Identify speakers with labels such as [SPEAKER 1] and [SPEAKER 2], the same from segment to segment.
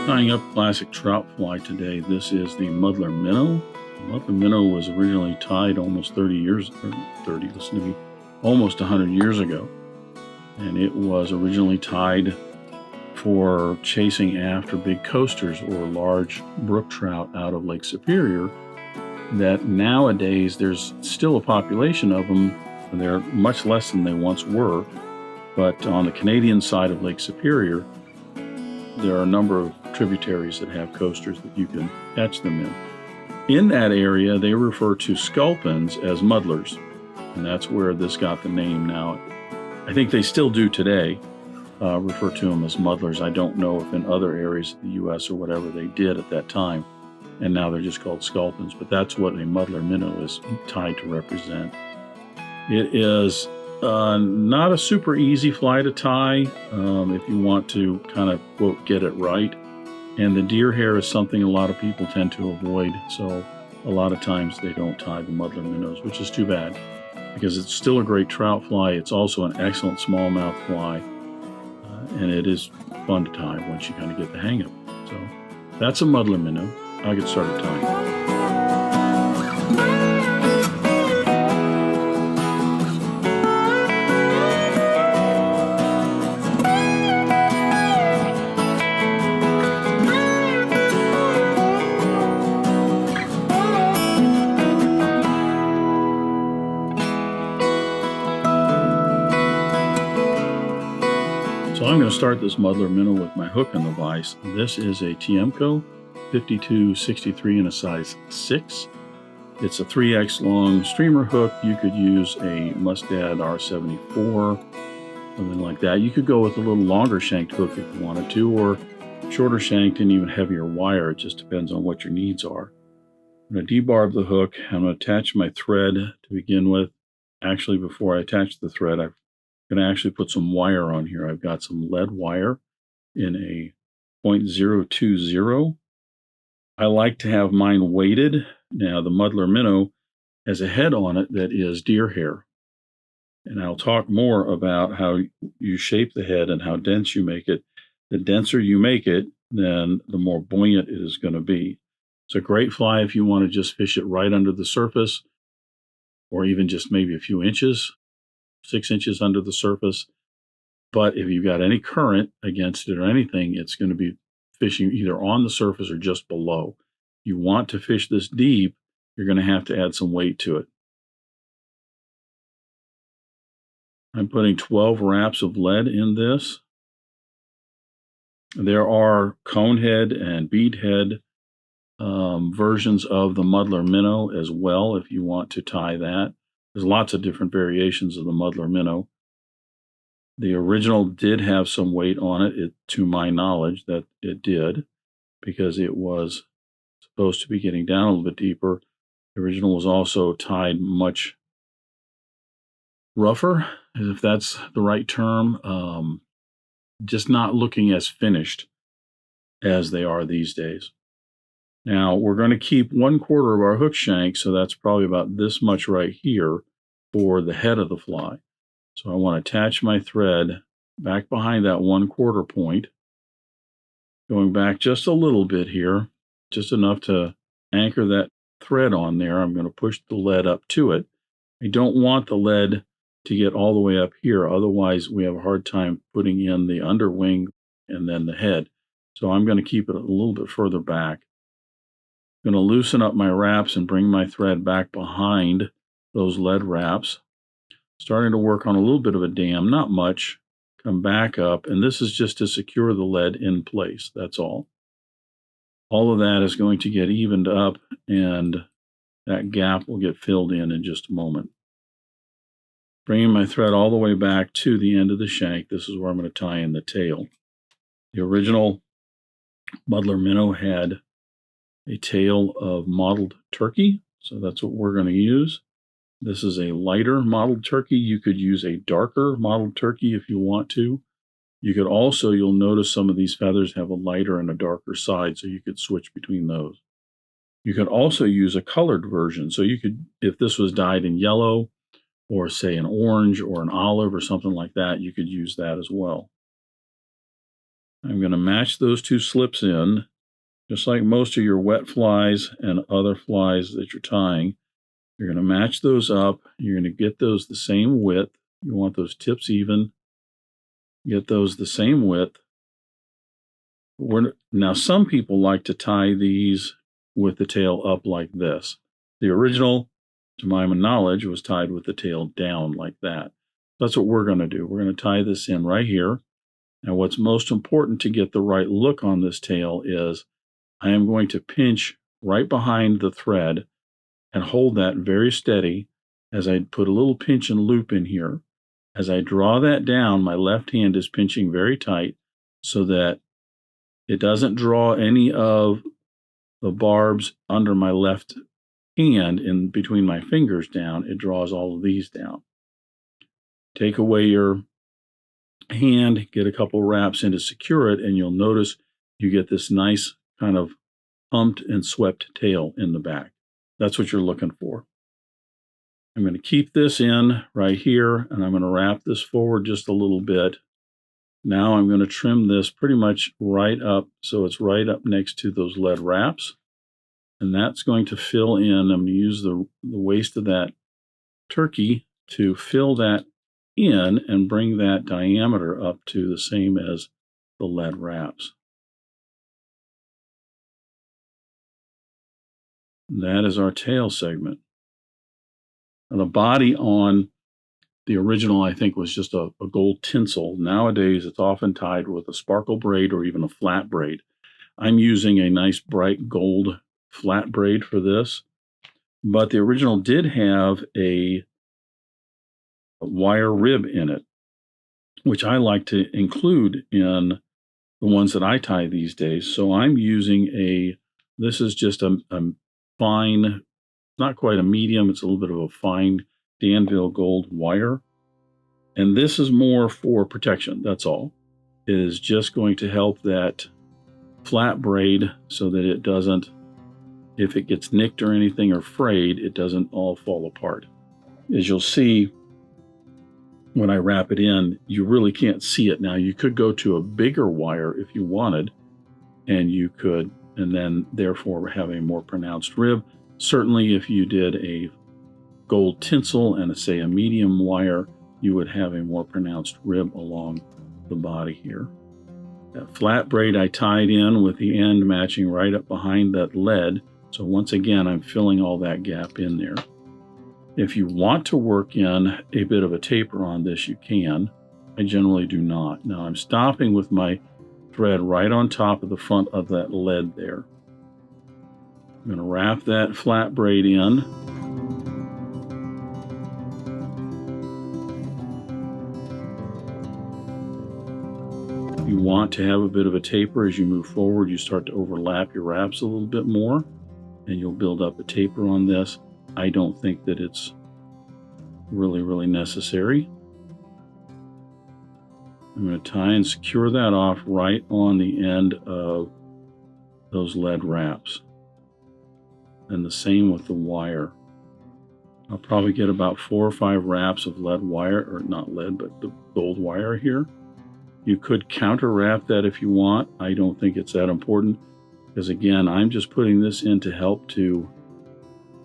[SPEAKER 1] Tying up classic trout fly today. This is the Muddler Minnow. The Muddler Minnow was originally tied almost 30 years, or 30, listen to me, almost 100 years ago. And it was originally tied for chasing after big coasters or large brook trout out of Lake Superior. That nowadays there's still a population of them. They're much less than they once were. But on the Canadian side of Lake Superior, there are a number of tributaries that have coasters that you can catch them in. In that area, they refer to sculpins as muddlers, and that's where this got the name now. I think they still do today, refer to them as muddlers. I don't know if in other areas of the U.S. or whatever they did at that time, and now they're just called sculpins, but that's what a muddler minnow is tied to represent. It is not a super easy fly to tie if you want to kind of, quote, get it right. And the deer hair is something a lot of people tend to avoid. So a lot of times they don't tie the muddler minnows, which is too bad because it's still a great trout fly. It's also an excellent smallmouth fly. And it is fun to tie once you kind of get the hang of it. So that's a muddler minnow. I'll get started tying. So I'm going to start this muddler minnow with my hook in the vise. This is a Tiemco 5263 in a size 6. It's a 3X long streamer hook. You could use a Mustad R74, something like that. You could go with a little longer shanked hook if you wanted to, or shorter shanked and even heavier wire. It just depends on what your needs are. I'm going to debarb the hook. I'm going to attach my thread to begin with. Actually, before I attach the thread, I'm going to actually put some wire on here. I've got some lead wire in a 0.020. I like to have mine weighted. Now, the muddler minnow has a head on it that is deer hair. And I'll talk more about how you shape the head and how dense you make it. The denser you make it, then the more buoyant it is going to be. It's a great fly if you want to just fish it right under the surface, or even just maybe a few inches, 6 inches under the surface. But if you've got any current against it or anything, it's going to be fishing either on the surface or just below. You want to fish this deep, you're going to have to add some weight to it. I'm putting 12 wraps of lead in this. There are conehead and beadhead versions of the muddler minnow as well if you want to tie that. There's lots of different variations of the muddler minnow. The original did have some weight on it, to my knowledge, that it did, because it was supposed to be getting down a little bit deeper. The original was also tied much rougher, if that's the right term, just not looking as finished as they are these days. Now, we're going to keep 1/4 of our hook shank, so that's probably about this much right here for the head of the fly. So I want to attach my thread back behind that 1/4 point, going back just a little bit here, just enough to anchor that thread on there. I'm going to push the lead up to it. I don't want the lead to get all the way up here, otherwise we have a hard time putting in the underwing and then the head. So I'm going to keep it a little bit further back. I'm going to loosen up my wraps and bring my thread back behind those lead wraps. Starting to work on a little bit of a dam, not much. Come back up, and this is just to secure the lead in place, that's all. All of that is going to get evened up, and that gap will get filled in just a moment. Bringing my thread all the way back to the end of the shank, this is where I'm going to tie in the tail. The original muddler minnow had a tail of mottled turkey, so that's what we're going to use. This is a lighter mottled turkey. You could use a darker mottled turkey if you want to. You could also, you'll notice some of these feathers have a lighter and a darker side, so you could switch between those. You could also use a colored version. So you could, if this was dyed in yellow, or say an orange or an olive or something like that, you could use that as well. I'm going to match those two slips in, just like most of your wet flies and other flies that you're tying. You're going to match those up. You're going to get those the same width. You want those tips even. Get those the same width. Now, some people like to tie these with the tail up like this. The original, to my knowledge, was tied with the tail down like that. That's what we're going to do. We're going to tie this in right here. Now, what's most important to get the right look on this tail is I am going to pinch right behind the thread and hold that very steady as I put a little pinch and loop in here. As I draw that down, my left hand is pinching very tight so that it doesn't draw any of the barbs under my left hand in between my fingers down. It draws all of these down. Take away your hand, get a couple wraps in to secure it, and you'll notice you get this nice kind of humped and swept tail in the back. That's what you're looking for. I'm going to keep this in right here, and I'm going to wrap this forward just a little bit. Now I'm going to trim this pretty much right up so it's right up next to those lead wraps. And that's going to fill in. I'm going to use the waist of that turkey to fill that in and bring that diameter up to the same as the lead wraps. That is our tail segment. And the body on the original, I think, was just a gold tinsel. Nowadays, it's often tied with a sparkle braid or even a flat braid. I'm using a nice bright gold flat braid for this, but the original did have a wire rib in it, which I like to include in the ones that I tie these days. So I'm using this is just a fine, not quite a medium, it's a little bit of a fine Danville gold wire. And this is more for protection, that's all. It is just going to help that flat braid so that it doesn't, if it gets nicked or anything or frayed, it doesn't all fall apart. As you'll see, when I wrap it in, you really can't see it now. You could go to a bigger wire if you wanted, and you could, and then therefore have a more pronounced rib. Certainly if you did a gold tinsel and say a medium wire, you would have a more pronounced rib along the body here. That flat braid I tied in with the end matching right up behind that lead. So once again, I'm filling all that gap in there. If you want to work in a bit of a taper on this, you can. I generally do not. Now I'm stopping with my thread right on top of the front of that lead there. I'm going to wrap that flat braid in. If you want to have a bit of a taper as you move forward, you start to overlap your wraps a little bit more, and you'll build up a taper on this. I don't think that it's really necessary. I'm going to tie and secure that off right on the end of those lead wraps. And the same with the wire. I'll probably get about 4 or 5 wraps of lead wire, or not lead, but the gold wire here. You could counter wrap that if you want. I don't think it's that important, because again, I'm just putting this in to help to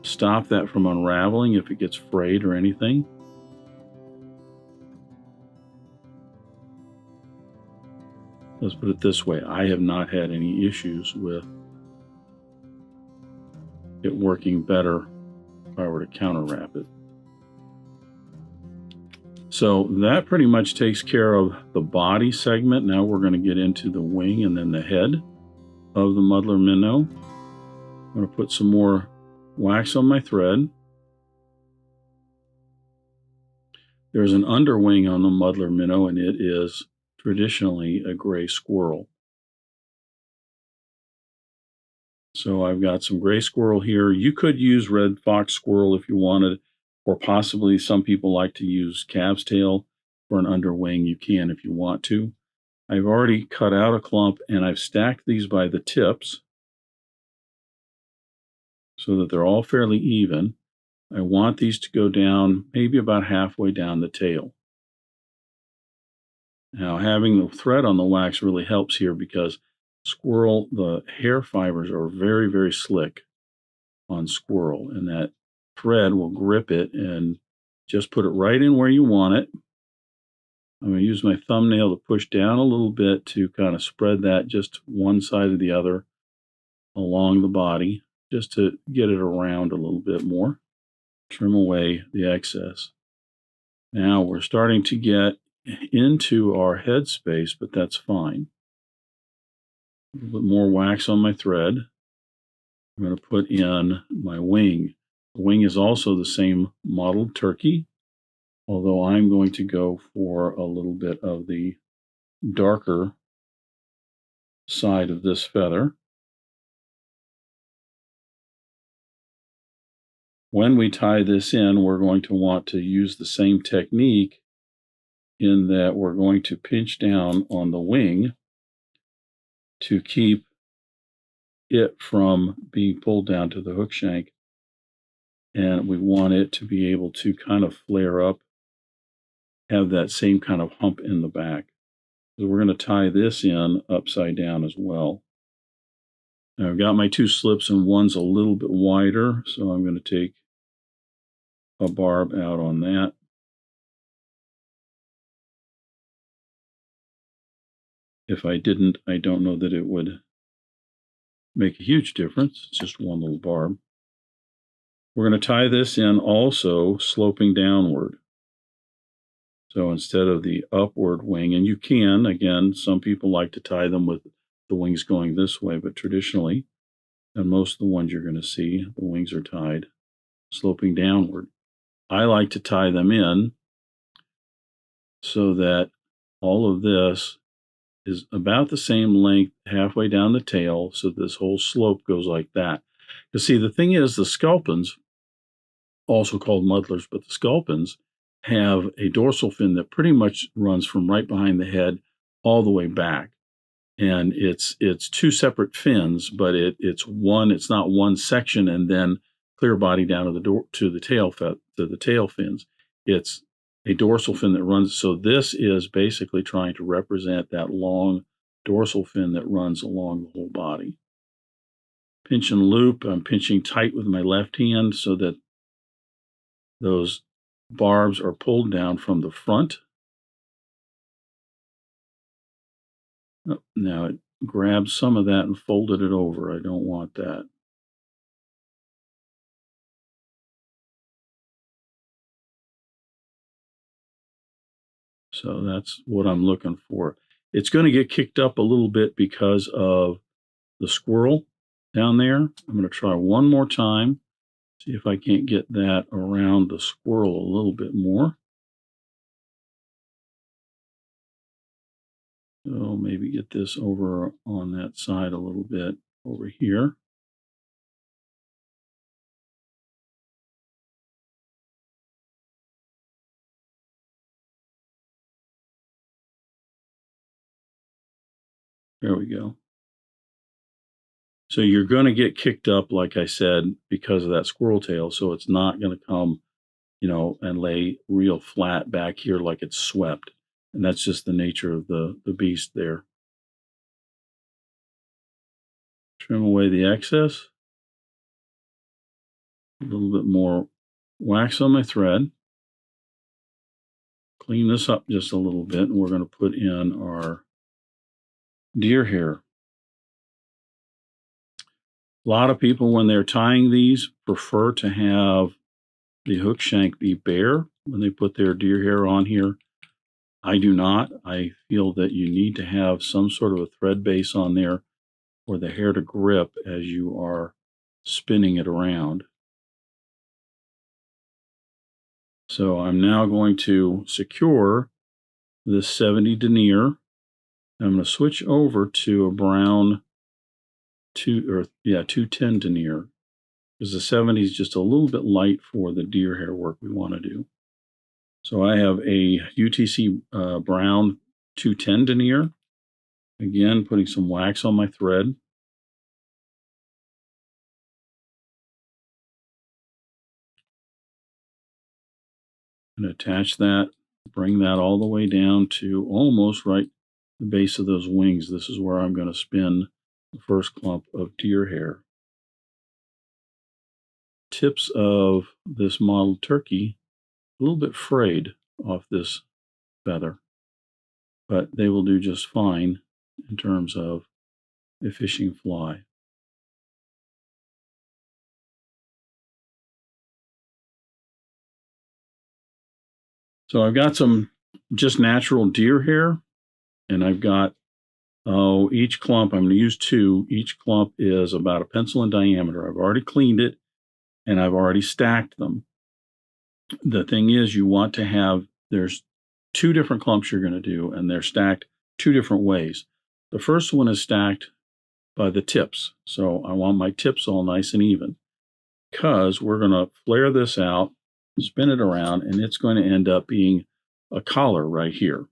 [SPEAKER 1] stop that from unraveling if it gets frayed or anything. Let's put it this way, I have not had any issues with it working better if I were to counter wrap it. So that pretty much takes care of the body segment. Now we're going to get into the wing and then the head of the Muddler Minnow. I'm going to put some more wax on my thread. There's an underwing on the Muddler Minnow, and it is traditionally a gray squirrel. So I've got some gray squirrel here. You could use red fox squirrel if you wanted, or possibly some people like to use calf's tail for an underwing. You can if you want to. I've already cut out a clump, and I've stacked these by the tips so that they're all fairly even. I want these to go down maybe about halfway down the tail. Now, having the thread on the wax really helps here because squirrel, the hair fibers are very, very slick on squirrel, and that thread will grip it and just put it right in where you want it. I'm going to use my thumbnail to push down a little bit to kind of spread that just one side or the other along the body, just to get it around a little bit more. Trim away the excess. Now we're starting to get into our head space, but that's fine. A little bit more wax on my thread. I'm going to put in my wing. The wing is also the same mottled turkey, although I'm going to go for a little bit of the darker side of this feather. When we tie this in, we're going to want to use the same technique in that we're going to pinch down on the wing to keep it from being pulled down to the hook shank. And we want it to be able to kind of flare up, have that same kind of hump in the back. So we're going to tie this in upside down as well. Now I've got my two slips and one's a little bit wider, so I'm going to take a barb out on that. If I didn't, I don't know that it would make a huge difference. It's just one little barb. We're going to tie this in also sloping downward. So instead of the upward wing, and you can, again, some people like to tie them with the wings going this way, but traditionally, and most of the ones you're going to see, the wings are tied sloping downward. I like to tie them in so that all of this is about the same length halfway down the tail, so this whole slope goes like that. You see, the thing is, the sculpins, also called muddlers, but the sculpins have a dorsal fin that pretty much runs from right behind the head all the way back. And it's two separate fins, but it's not one section and then clear body down to the tail fins. It's a dorsal fin that runs. So this is basically trying to represent that long dorsal fin that runs along the whole body. Pinch and loop. I'm pinching tight with my left hand so that those barbs are pulled down from the front. Oh, now it grabs some of that and folded it over. I don't want that. So that's what I'm looking for. It's going to get kicked up a little bit because of the squirrel down there. I'm going to try one more time, see if I can't get that around the squirrel a little bit more. So maybe get this over on that side a little bit over here. There we go. So you're going to get kicked up, like I said, because of that squirrel tail. So it's not going to come, and lay real flat back here like it's swept. And that's just the nature of the beast there. Trim away the excess. A little bit more wax on my thread. Clean this up just a little bit, and we're going to put in our deer hair. A lot of people, when they're tying these, prefer to have the hook shank be bare when they put their deer hair on here. I do not. I feel that you need to have some sort of a thread base on there for the hair to grip as you are spinning it around. So I'm now going to secure this 70 denier. I'm going to switch over to a brown 210 denier, because the 70 is just a little bit light for the deer hair work we want to do. So I have a UTC brown 210 denier. Again, putting some wax on my thread. And attach that bring that all the way down to almost right the base of those wings. This is where I'm going to spin the first clump of deer hair. Tips of this mottled turkey a little bit frayed off this feather, but they will do just fine in terms of a fishing fly. So I've got some just natural deer hair, and I've got each clump, I'm going to use 2. Each clump is about a pencil in diameter. I've already cleaned it, and I've already stacked them. The thing is, you want to have, there's 2 different clumps you're going to do, and they're stacked 2 different ways. The first one is stacked by the tips. So I want my tips all nice and even, because we're going to flare this out, spin it around, and it's going to end up being a collar right here.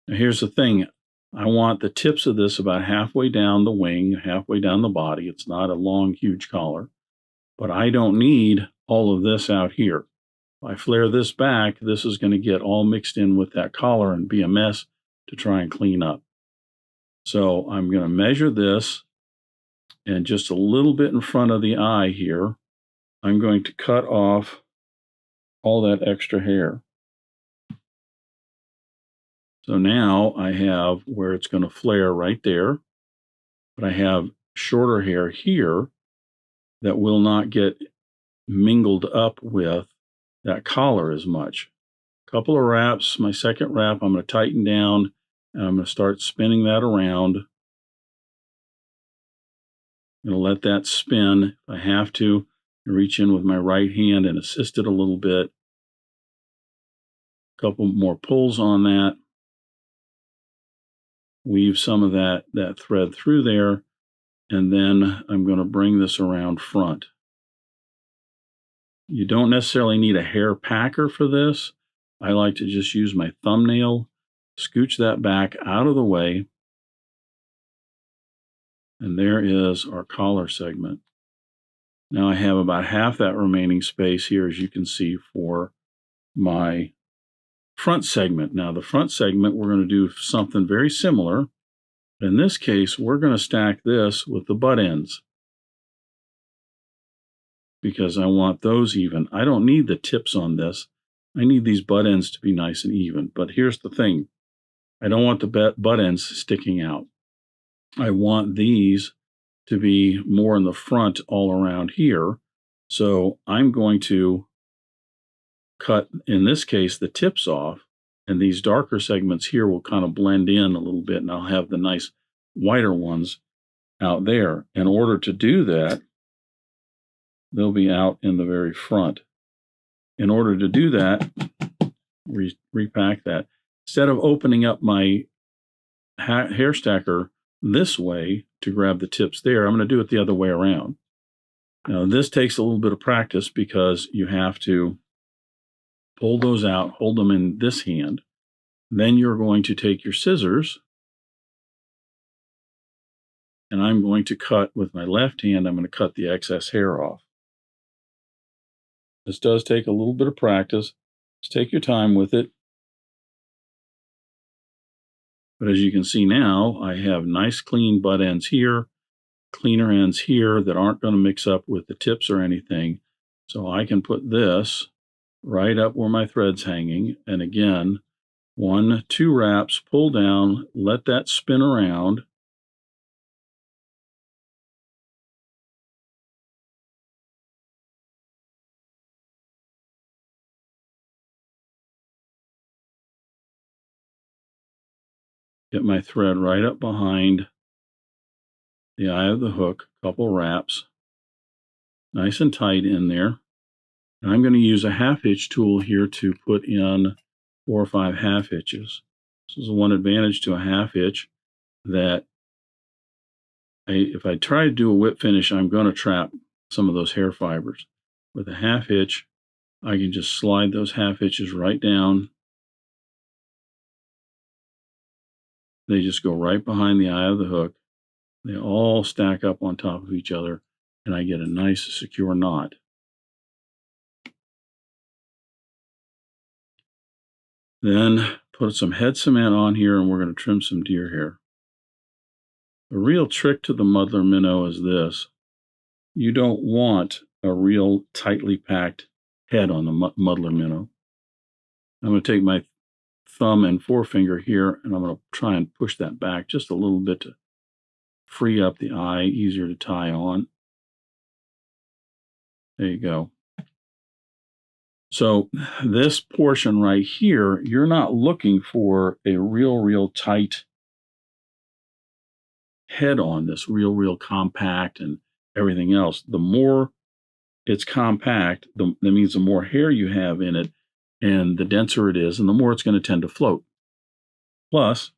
[SPEAKER 1] Now here's the thing. I want the tips of this about halfway down the wing, halfway down the body. It's not a long, huge collar, but I don't need all of this out here. If I flare this back, this is going to get all mixed in with that collar and be a mess to try and clean up. So I'm going to measure this, and just a little bit in front of the eye here, I'm going to cut off all that extra hair. So now I have where it's going to flare right there, but I have shorter hair here that will not get mingled up with that collar as much. A couple of wraps, my second wrap, I'm going to tighten down, and I'm going to start spinning that around. I'm going to let that spin. If I have to, reach in with my right hand and assist it a little bit. A couple more pulls on that. Weave some of that thread through there, and then I'm going to bring this around front. You don't necessarily need a hair packer for this. I like to just use my thumbnail, scooch that back out of the way, and there is our collar segment. Now I have about half that remaining space here, as you can see, for my front segment. Now the front segment, we're going to do something very similar. In this case, we're going to stack this with the butt ends, because I want those even. I don't need the tips on this. I need these butt ends to be nice and even. But here's the thing. I don't want the butt ends sticking out. I want these to be more in the front all around here. So I'm going to cut, in this case, the tips off, and these darker segments here will kind of blend in a little bit, and I'll have the nice whiter ones out there. In order to do that, they'll be out in the very front. In order to do that, repack that. Instead of opening up my hair stacker this way to grab the tips there, I'm going to do it the other way around. Now, this takes a little bit of practice, because you have to pull those out, hold them in this hand. Then you're going to take your scissors, and I'm going to cut with my left hand. I'm going to cut the excess hair off. This does take a little bit of practice. Just take your time with it. But as you can see now, I have nice clean butt ends here, cleaner ends here that aren't going to mix up with the tips or anything. So I can put this right up where my thread's hanging. And again, 1, 2 wraps, pull down, let that spin around. Get my thread right up behind the eye of the hook, couple wraps, nice and tight in there. And I'm going to use a half hitch tool here to put in 4 or 5 half hitches. This is one advantage to a half hitch, that if I try to do a whip finish, I'm going to trap some of those hair fibers. With a half hitch, I can just slide those half hitches right down. They just go right behind the eye of the hook. They all stack up on top of each other, and I get a nice secure knot. Then put some head cement on here, and we're going to trim some deer hair. The real trick to the Muddler Minnow is this. You don't want a real tightly packed head on the Muddler Minnow. I'm going to take my thumb and forefinger here, and I'm going to try and push that back just a little bit to free up the eye, easier to tie on. There you go. So this portion right here, you're not looking for a real tight head on this, real compact and everything else. The more it's compact, that means the more hair you have in it and the denser it is, and the more it's going to tend to float. Plus,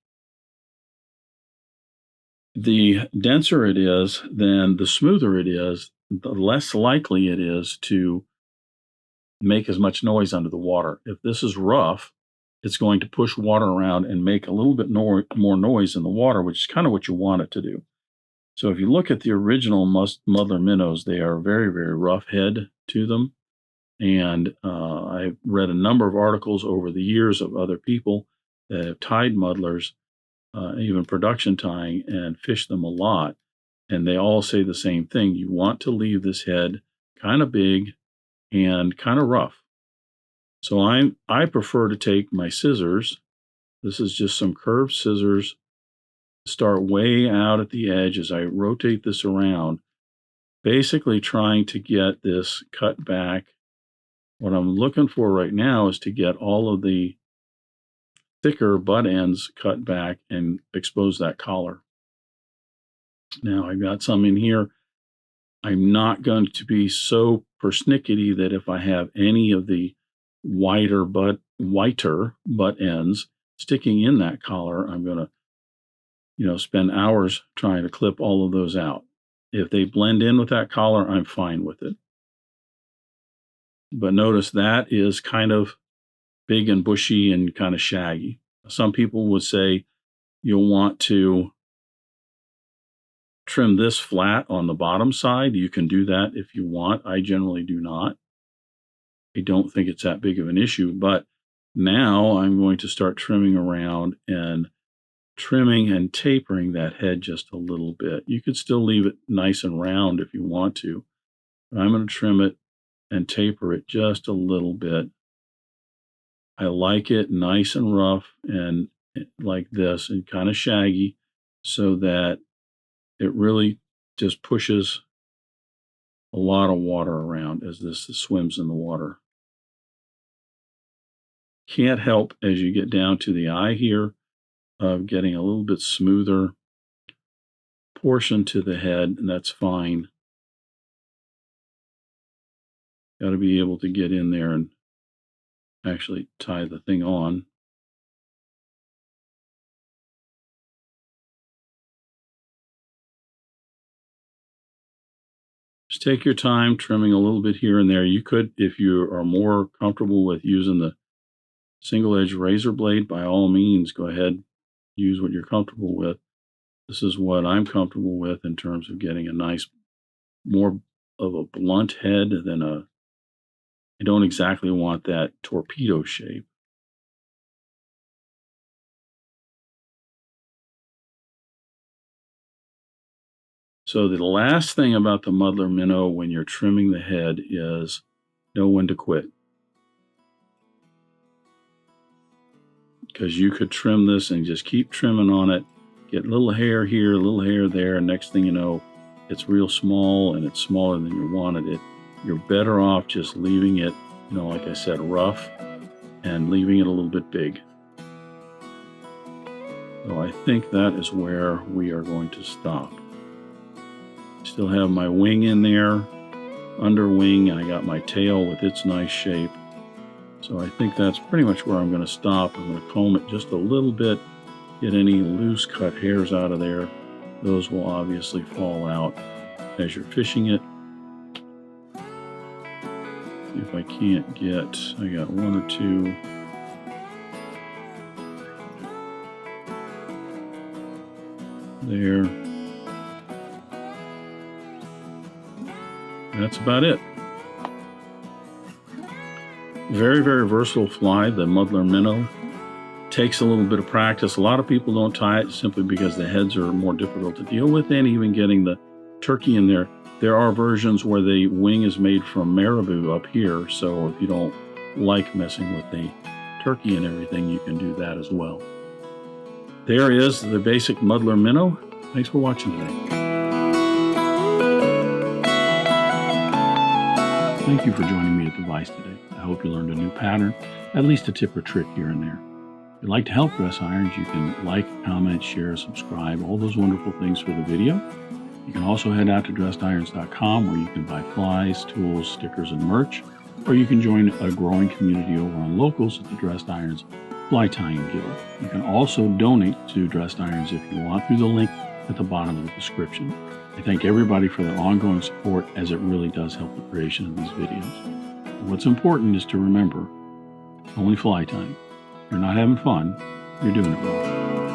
[SPEAKER 1] the denser it is, then the smoother it is, the less likely it is to make as much noise under the water. If this is rough, it's going to push water around and make a little bit more noise in the water, which is kind of what you want it to do. So if you look at the original Muddler Minnows, they are very rough head to them. And I've read a number of articles over the years of other people that have tied muddlers, even production tying, and fished them a lot. And they all say the same thing. You want to leave this head kind of big and kind of rough. So I prefer to take my scissors. This is just some curved scissors. Start way out at the edge as I rotate this around, basically trying to get this cut back. What I'm looking for right now is to get all of the thicker butt ends cut back and expose that collar. Now I've got some in here. I'm not going to be so persnickety that if I have any of the whiter butt ends sticking in that collar, I'm going to, spend hours trying to clip all of those out. If they blend in with that collar, I'm fine with it. But notice that is kind of big and bushy and kind of shaggy. Some people would say you'll want to trim this flat on the bottom side. You can do that if you want. I generally do not. I don't think it's that big of an issue, but now I'm going to start trimming around and trimming and tapering that head just a little bit. You could still leave it nice and round if you want to, but I'm going to trim it and taper it just a little bit. I like it nice and rough and like this and kind of shaggy so that it really just pushes a lot of water around as this swims in the water. Can't help as you get down to the eye here of getting a little bit smoother portion to the head, and that's fine. Got to be able to get in there and actually tie the thing on. Just take your time trimming a little bit here and there. You could, if you are more comfortable with using the single edge razor blade, by all means, go ahead, use what you're comfortable with. This is what I'm comfortable with in terms of getting a nice, more of a blunt head than I don't exactly want that torpedo shape. So the last thing about the Muddler Minnow when you're trimming the head is know when to quit. Because you could trim this and just keep trimming on it, get a little hair here, a little hair there, and next thing you know, it's real small and it's smaller than you wanted it. You're better off just leaving it, like I said, rough and leaving it a little bit big. So I think that is where we are going to stop. Still have my wing in there, underwing, and I got my tail with its nice shape. So I think that's pretty much where I'm going to stop. I'm going to comb it just a little bit, get any loose cut hairs out of there. Those will obviously fall out as you're fishing it. If I can't get, I got one or two. There. That's about it. Very versatile fly, the Muddler Minnow. takes a little bit of practice. A lot of people don't tie it simply because the heads are more difficult to deal with, and even getting the turkey in there. There are versions where the wing is made from marabou up here, so if you don't like messing with the turkey and everything, you can do that as well. There is the basic Muddler Minnow. Thanks for watching today. Thank you for joining me at the Vice today. I hope you learned a new pattern, at least a tip or trick here and there. If you'd like to help Dress Irons, you can like, comment, share, subscribe, all those wonderful things for the video. You can also head out to dressedirons.com where you can buy flies, tools, stickers, and merch, or you can join a growing community over on Locals at the Dressed Irons Fly Tying Guild. You can also donate to Dressed Irons if you want through the link at the bottom of the description. I thank everybody for their ongoing support, as it really does help the creation of these videos. And what's important is to remember, only fly tying. If you're not having fun, you're doing it wrong.